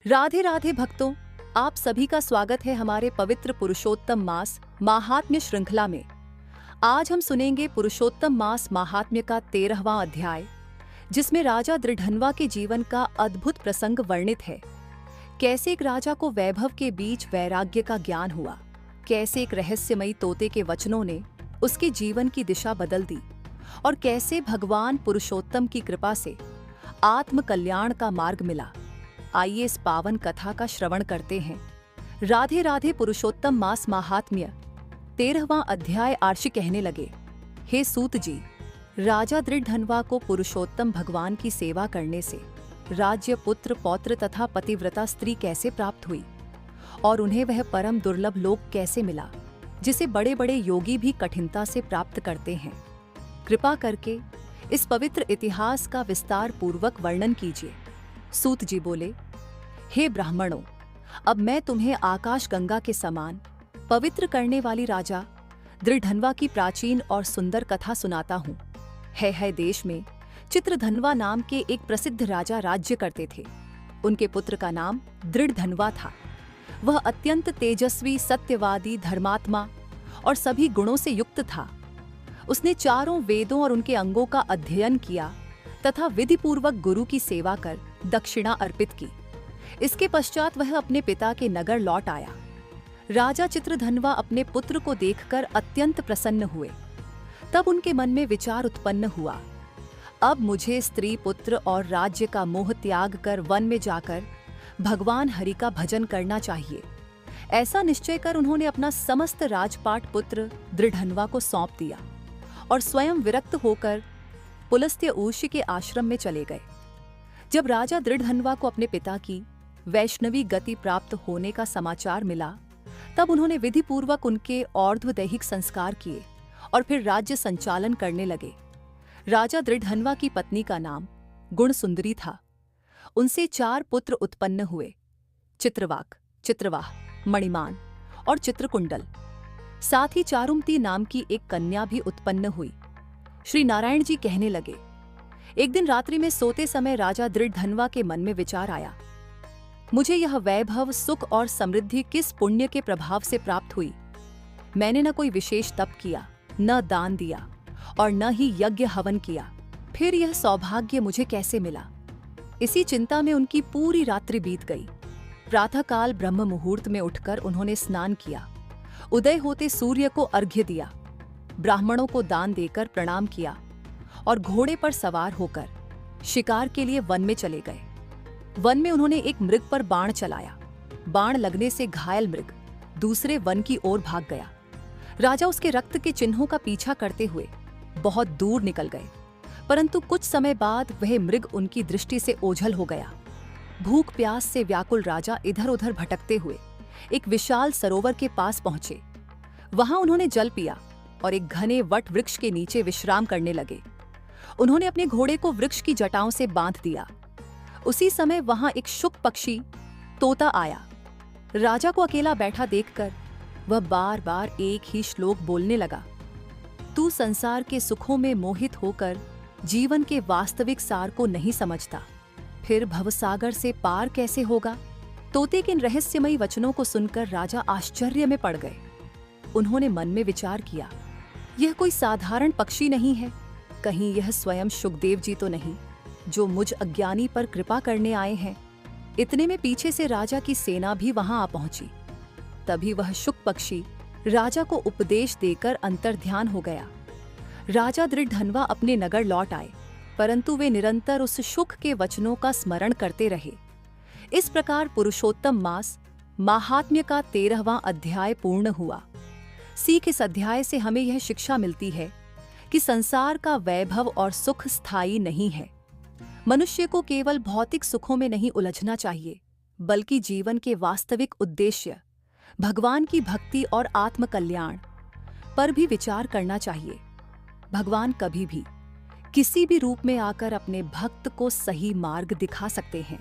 राधे राधे भक्तों, आप सभी का स्वागत है हमारे पवित्र पुरुषोत्तम मास महात्म्य श्रृंखला में। आज हम सुनेंगे पुरुषोत्तम मास महात्म्य का 13वां अध्याय, जिसमें राजा दृढ़न्वा के जीवन का अद्भुत प्रसंग वर्णित है। कैसे एक राजा को वैभव के बीच वैराग्य का ज्ञान हुआ, कैसे एक रहस्यमयी तोते के वचनों ने उसके जीवन की दिशा बदल दी, और कैसे भगवान पुरुषोत्तम की कृपा से आत्म कल्याण का मार्ग मिला। आइए इस पावन कथा का श्रवण करते हैं। राधे राधे पुरुषोत्तम मास महात्म्य 13वां अध्याय। आर्षि कहने लगे, हे सूत जी, राजा दृढ़न्वा को पुरुषोत्तम भगवान की सेवा करने से राज्य, पुत्र, पौत्र तथा पतिव्रता स्त्री कैसे प्राप्त हुई, और उन्हें वह परम दुर्लभ लोक कैसे मिला, जिसे बड़े बड़े योगी भी कठिनता से प्राप्त करते हैं। कृपा करके इस पवित्र इतिहास का विस्तार पूर्वक वर्णन कीजिए। सूत जी बोले, हे ब्राह्मणों, अब मैं तुम्हें आकाश गंगा के समान पवित्र करने वाली राजा दृढ़न्वा की प्राचीन और सुंदर कथा सुनाता हूँ। है देश में चित्रधन्वा नाम के एक प्रसिद्ध राजा राज्य करते थे। उनके पुत्र का नाम दृढ़धन्वा था। वह अत्यंत तेजस्वी, सत्यवादी, धर्मात्मा और सभी गुणों से युक्त था। उसने चारों वेदों और उनके अंगों का अध्ययन किया तथा विधिपूर्वक गुरु की सेवा कर दक्षिणा अर्पित की। इसके पश्चात वह अपने पिता के नगर लौट आया। राजा चित्रधन्वा अपने पुत्र को देखकर अत्यंत प्रसन्न हुए। तब उनके मन में विचार उत्पन्न हुआ, अब मुझे स्त्री, पुत्र और राज्य का मोह त्याग कर वन में जाकर भगवान हरि का भजन करना चाहिए। ऐसा निश्चय कर उन्होंने अपना समस्त राजपाट पुत्र दृढ़न्वा को सौंप दिया और स्वयं विरक्त होकर पुलस्त्य ऊर्षि के आश्रम में चले गए। जब राजा दृढ़न्वा को अपने पिता की वैष्णवी गति प्राप्त होने का समाचार मिला, तब उन्होंने विधिपूर्वक उनके और्ध्वदैहिक संस्कार किए और फिर राज्य संचालन करने लगे। राजा दृढ़न्वा की पत्नी का नाम गुणसुंदरी था। उनसे 4 पुत्र उत्पन्न हुए, चित्रवाक, चित्रवाह, मणिमान और चित्रकुंडल। साथ ही चारुमती नाम की एक कन्या भी उत्पन्न हुई। श्री नारायण जी कहने लगे, एक दिन रात्रि में सोते समय राजा दृढ़न्वा के मन में विचार आया, मुझे यह वैभव, सुख और समृद्धि किस पुण्य के प्रभाव से प्राप्त हुई। मैंने न कोई विशेष तप किया, न दान दिया और न ही यज्ञ हवन किया, फिर यह सौभाग्य मुझे कैसे मिला। इसी चिंता में उनकी पूरी रात्रि बीत गई। प्रातःकाल ब्रह्म मुहूर्त में उठकर उन्होंने स्नान किया, उदय होते सूर्य को अर्घ्य दिया, ब्राह्मणों को दान देकर प्रणाम किया और घोड़े पर सवार होकर शिकार के लिए वन में चले गए। वन में उन्होंने एक मृग पर बाण चलाया। बाण लगने से घायल मृग दूसरे वन की ओर भाग गया। राजा उसके रक्त के चिन्हों का पीछा करते हुए बहुत दूर निकल गए, परंतु कुछ समय बाद वह मृग उनकी दृष्टि से ओझल हो गया। भूख प्यास से व्याकुल राजा इधर उधर भटकते हुए एक विशाल सरोवर के पास पहुंचे। वहां उन्होंने जल पिया और एक घने वट वृक्ष के नीचे विश्राम करने लगे। उन्होंने अपने घोड़े को वृक्ष की जटाओं से बांध दिया। उसी समय वहां एक शुक पक्षी तोता आया। राजा को अकेला बैठा देखकर वह बार बार एक ही श्लोक बोलने लगा, तू संसार के सुखों में मोहित होकर जीवन के वास्तविक सार को नहीं समझता, फिर भवसागर से पार कैसे होगा। तोते के इन रहस्यमयी वचनों को सुनकर राजा आश्चर्य में पड़ गए। उन्होंने मन में विचार किया, यह कोई साधारण पक्षी नहीं है, कहीं यह स्वयं शुकदेव जी तो नहीं, जो मुझ अज्ञानी पर कृपा करने आए हैं। इतने में पीछे से राजा की सेना भी वहां आ पहुंची। तभी वह शुक पक्षी राजा को उपदेश देकर अंतर्ध्यान हो गया। राजा दृढ़न्वा अपने नगर लौट आए, परंतु वे निरंतर उस शुक के वचनों का स्मरण करते रहे। इस प्रकार पुरुषोत्तम मास महात्म्य का 13वां अध्याय पूर्ण हुआ। सीख इस अध्याय से हमें यह शिक्षा मिलती है कि संसार का वैभव और सुख स्थायी नहीं है। मनुष्य को केवल भौतिक सुखों में नहीं उलझना चाहिए, बल्कि जीवन के वास्तविक उद्देश्य भगवान की भक्ति और आत्म कल्याण पर भी विचार करना चाहिए। भगवान कभी भी किसी भी रूप में आकर अपने भक्त को सही मार्ग दिखा सकते हैं।